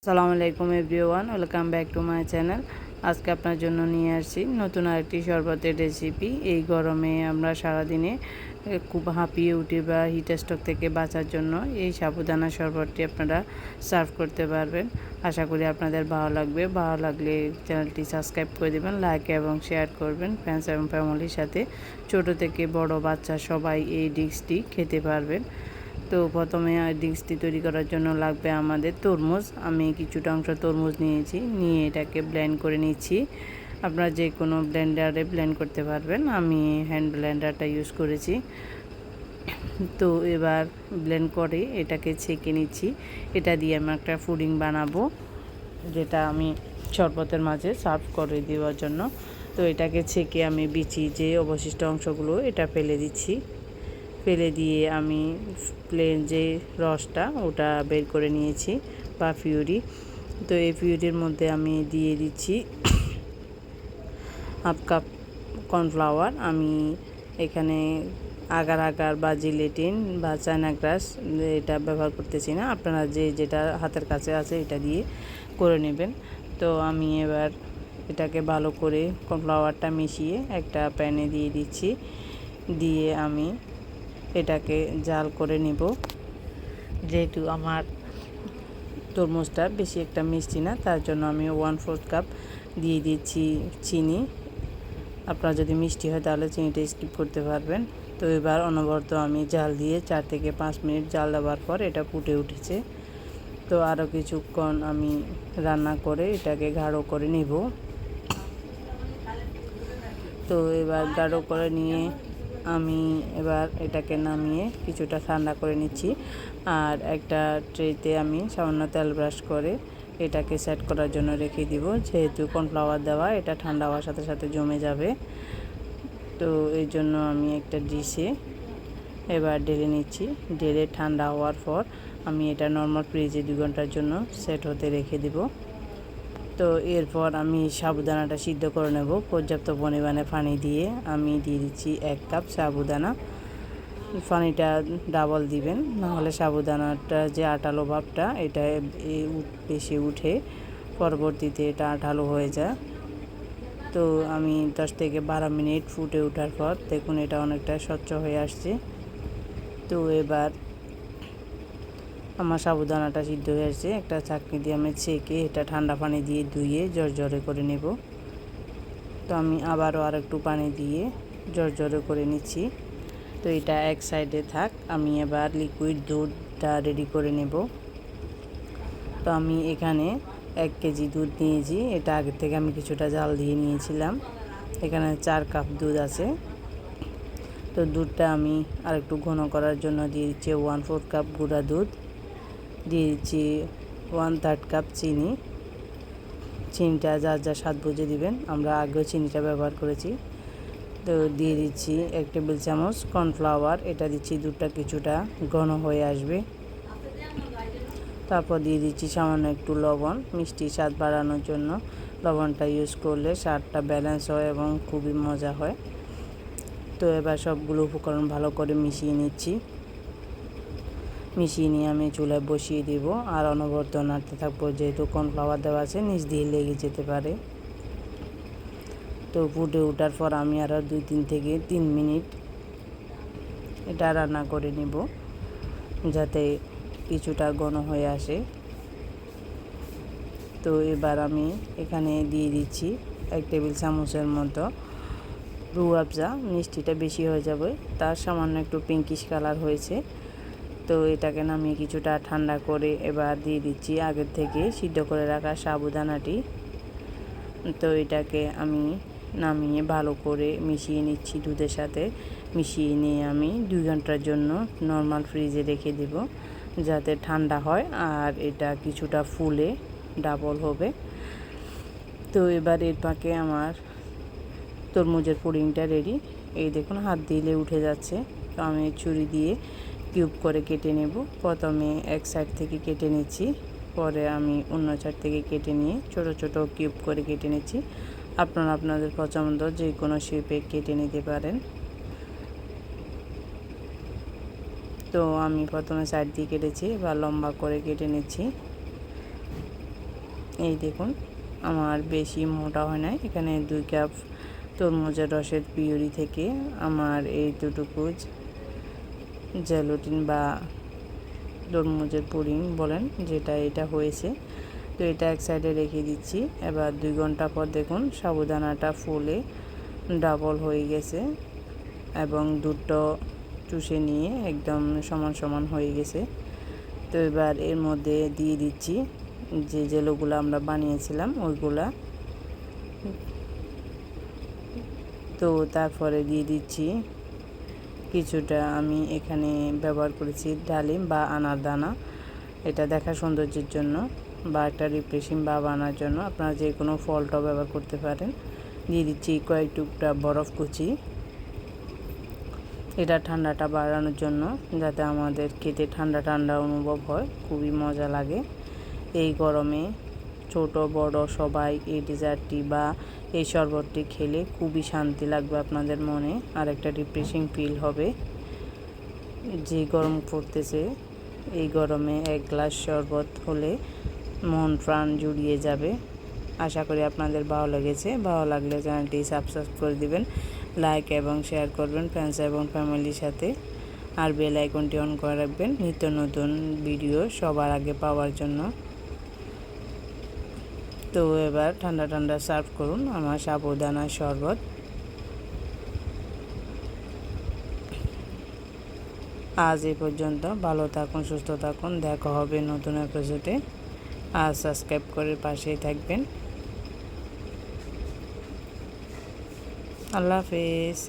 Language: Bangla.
আসসালামু আলাইকুম everyone, welcome back to my channel. আজকে আপনার জন্য নিয়ে আসছি নতুন আরেকটি শরবতের রেসিপি। এই গরমে আমরা সারাদিনে খুব হাঁপিয়ে উঠি বা হিটস্ট্রোক থেকে বাঁচার জন্য এই সাবুদানা শরবতটি আপনারা সার্ভ করতে পারবেন। আশা করি আপনাদের ভালো লাগবে। ভালো লাগলে চ্যানেলটি সাবস্ক্রাইব করে দেবেন, লাইক এবং শেয়ার করবেন ফ্রেন্ডস এবং ফ্যামিলির সাথে। ছোট থেকে বড় বাচ্চা সবাই এই ডিশটি খেতে পারবেন। তো প্রথমে ডিশটি তৈরি করার জন্য লাগবে আমাদের তরমুজ। আমি কিছুটা অংশ তরমুজ নিয়েছি, নিয়ে এটাকে ব্লেন্ড করে নিচ্ছি। আপনারা যে কোনো ব্লেন্ডারে ব্লেন্ড করতে পারবেন, আমি হ্যান্ড ব্লেন্ডারটা ইউজ করেছি। তো এবার ব্লেন্ড করে এটাকে ছেঁকে নিচ্ছি। এটা দিয়ে আমি একটা পুডিং বানাবো, যেটা আমি শরবতের মাঝে সার্ভ করে দেওয়ার জন্য। তো এটাকে ছেঁকে আমি বিচি যে অবশিষ্ট অংশগুলো এটা ফেলে দিচ্ছি। ফেলে দিয়ে আমি প্লেন যে রসটা ওটা বের করে নিয়েছি বা পিউরি। তো এই পিউরির মধ্যে আমি দিয়ে দিচ্ছি হাফ কাপ কর্নফ্লাওয়ার। আমি এখানে আগার আগার বা জিলেটিন বা চায়না গ্রাস এটা ব্যবহার করতেছি না, আপনারা যেটা হাতের কাছে আছে এটা দিয়ে করে নেবেন। তো আমি এবার এটাকে ভালো করে কর্নফ্লাওয়ারটা মিশিয়ে একটা প্যানে দিয়ে দিচ্ছি। দিয়ে আমি এটাকে জাল করে নিব। যেহেতু আমার তরমুজটা বেশি একটা মিষ্টি না, তার জন্য আমি 1/4 কাপ দিয়ে দিচ্ছি চিনি। আপনারা যদি মিষ্টি হয় তাহলে চিনিটা স্কিপ করতে পারবেন। তো এবার অনবরত আমি জাল দিয়ে 4 থেকে 5 মিনিট জাল দেওয়ার পর এটা ফুটে উঠেছে। তো আরও কিছুক্ষণ আমি রান্না করে এটাকে গাঢ় করে নিব। তো এবার গাঢ় করে নিয়ে আমি এবার এটাকে নামিয়ে কিছুটা ঠান্ডা করে নিচ্ছি। আর একটা ট্রেতে আমি সামান্য তেল ব্রাশ করে এটাকে সেট করার জন্য রেখে দিব। যেহেতু কর্নফ্লাওয়ার দেওয়া, এটা ঠান্ডা হওয়ার সাথে সাথে জমে যাবে। তো এই জন্য আমি একটা ডিশে এবার ঢেলে নিচ্ছি। ঢেলে ঠান্ডা হওয়ার পর আমি এটা নর্মাল ফ্রিজে 2 ঘন্টার জন্য সেট হতে রেখে দিব। তো এরপর আমি সাবুদানাটা সিদ্ধ করে নেব। পর্যাপ্ত পরিমাণে পানি দিয়ে আমি দিয়ে দিচ্ছি 1 কাপ সাবুদানা। পানিটা ডাবল দিবেন, নাহলে সাবুদানাটা যে আঠালো ভাবটা এটা বেশি উঠে পরবর্তীতে এটা আঠালো হয়ে যায়। তো আমি 10 থেকে 12 মিনিট ফুটে ওঠার পর দেখুন এটা অনেকটা স্বচ্ছ হয়ে আসছে। তো এবার আমার সাবুদানাটা সিদ্ধ হয়ে আসছে। একটা চাকনি দিয়ে আমি ছেঁকে এটা ঠান্ডা পানি দিয়ে ধুয়ে জর্জরে করে নেব। তো আমি আবারও আরেকটু পানি দিয়ে জর্জরে করে নিচ্ছি। তো এটা এক সাইডে থাক, আমি এবার লিকুইড দুধটা রেডি করে নেব। তো আমি এখানে 1 কেজি দুধ নিয়েছি। এটা আগে থেকে আমি কিছুটা জাল দিয়ে নিয়েছিলাম। এখানে 4 কাপ দুধ আছে। তো দুধটা আমি আরেকটু ঘন করার জন্য দিয়ে দিচ্ছি 1/4 কাপ গুঁড়া দুধ। দিয়ে দিচ্ছি 1/3 কাপ চিনি। চিনিটা যার যা স্বাদ বুঝে দিবেন, আমরা আগেও চিনিটা ব্যবহার করেছি। তো দিয়ে দিচ্ছি 1 টেবিল চামচ কর্নফ্লাওয়ার। এটা দিচ্ছি দুধটা কিছুটা ঘন হয়ে আসবে। তারপর দিয়ে দিচ্ছি সামান্য একটু লবণ, মিষ্টি স্বাদ বাড়ানোর জন্য। লবণটা ইউজ করলে স্বাদটা ব্যালেন্স হয় এবং খুবই মজা হয়। তো এবার সবগুলো উপকরণ ভালো করে মিশিয়ে নিচ্ছি। মিশিয়ে নিয়ে আমি চুলায় বসিয়ে দিব আর অনবরত নাড়তে থাকবো, যেহেতু কর্নফ্লাওয়ার দেওয়া আছে নিচ দিয়ে লেগে যেতে পারে। তো ফুটে ওঠার পর আমি আরও 2 থেকে 3 মিনিট এটা রান্না করে নিব, যাতে কিছুটা ঘন হয়ে আসে। তো এবার আমি এখানে দিয়ে দিচ্ছি 1 টেবিল চামচের মতো রুহ আফজা। মিষ্টিটা বেশি হয়ে যাবে, তার সামান্য একটু পিঙ্কিশ কালার হয়েছে। তো এটাকে নামিয়ে কিছুটা ঠান্ডা করে এবার দিয়ে দিচ্ছি আগের থেকে সিদ্ধ করে রাখা সাবুদানাটি। তো এটাকে আমি নামিয়ে ভালো করে মিশিয়ে নিচ্ছি দুধের সাথে। মিশিয়ে নিয়ে আমি 2 ঘন্টার জন্য নর্মাল ফ্রিজে রেখে দেব, যাতে ঠান্ডা হয় আর এটা কিছুটা ফুলে ডাবল হবে। তো এবার এর পাকে আমার তরমুজের পুডিংটা রেডি। এই দেখুন হাত দিলে উঠে যাচ্ছে। তো আমি ছুরি দিয়ে কিউব করে কেটে নেব। প্রথমে এক সাইড থেকে কেটে নিচ্ছি, পরে আমি অন্য সাইড থেকে কেটে নিয়ে ছোট ছোট কিউব করে কেটে নিচ্ছি। আপনারা আপনাদের পছন্দ যে কোনো শেপে কেটে নিতে পারেন। তো আমি প্রথমে সাইড দিয়ে কেটেছি, এবার লম্বা করে কেটে নিচ্ছি। এই দেখুন আমার বেশি মোটা হয় না, এখানে 2 কাপ তরমুজের রসের পিউরি থেকে আমার এইটুকু জেলাটিন বা তরমুজের পুডিং বলেন যেটা, এটা হয়েছে। তো এটা এক সাইডে রেখে দিচ্ছি। এবার 2 ঘন্টা পর দেখুন সাবুদানাটা ফুলে ডাবল হয়ে গেছে এবং দুধটা চুষে নিয়ে একদম সমান সমান হয়ে গেছে। তো এবার এর মধ্যে দিয়ে দিচ্ছি যে জেলোগুলো আমরা বানিয়েছিলাম ওইগুলা। তো তারপরে দিয়ে দিচ্ছি কিছুটা, আমি এখানে ব্যবহার করেছি ডালিম বা আনার দানা, এটা দেখার সৌন্দর্যের জন্য বা একটা রিফ্রেশিং ভাব আনার জন্য আপনারা যে কোনো ফলটাও ব্যবহার করতে পারেন। দিয়ে দিচ্ছি কয়েক টুকরা বরফ কুচি, এটা ঠান্ডাটা বাড়ানোর জন্য, যাতে আমাদের খেতে ঠান্ডা ঠান্ডা অনুভব হয়, খুবই মজা লাগে। এই গরমে ছোট বড় সবাই এই ডেজার্টটি বা এই শরবতটি খেলে খুবই শান্তি লাগবে আপনাদের মনে, আর একটা রিফ্রেশিং ফিল হবে। যে গরম পড়তেছে এই গরমে 1 গ্লাস শরবত হলে মন প্রাণ জুড়িয়ে যাবে। আশা করি আপনাদের ভালো লেগেছে। ভালো লাগলে চ্যানেলটি সাবস্ক্রাইব করে দিবেন, লাইক এবং শেয়ার করবেন ফ্রেন্ডস এবং ফ্যামিলির সাথে, আর বেল আইকনটি অন করে রাখবেন নিত্য নতুন ভিডিও সবার আগে পাওয়ার জন্য। তো এবার ঠান্ডা ঠান্ডা সার্ভ করুন আমার সাবুদানার শরবত। আজ এই পর্যন্ত, ভালো থাকুন, সুস্থ থাকুন, দেখা হবে নতুন এপিসোডে। আর সাবস্ক্রাইব করে পাশেই থাকবেন। আল্লাহ হাফেজ।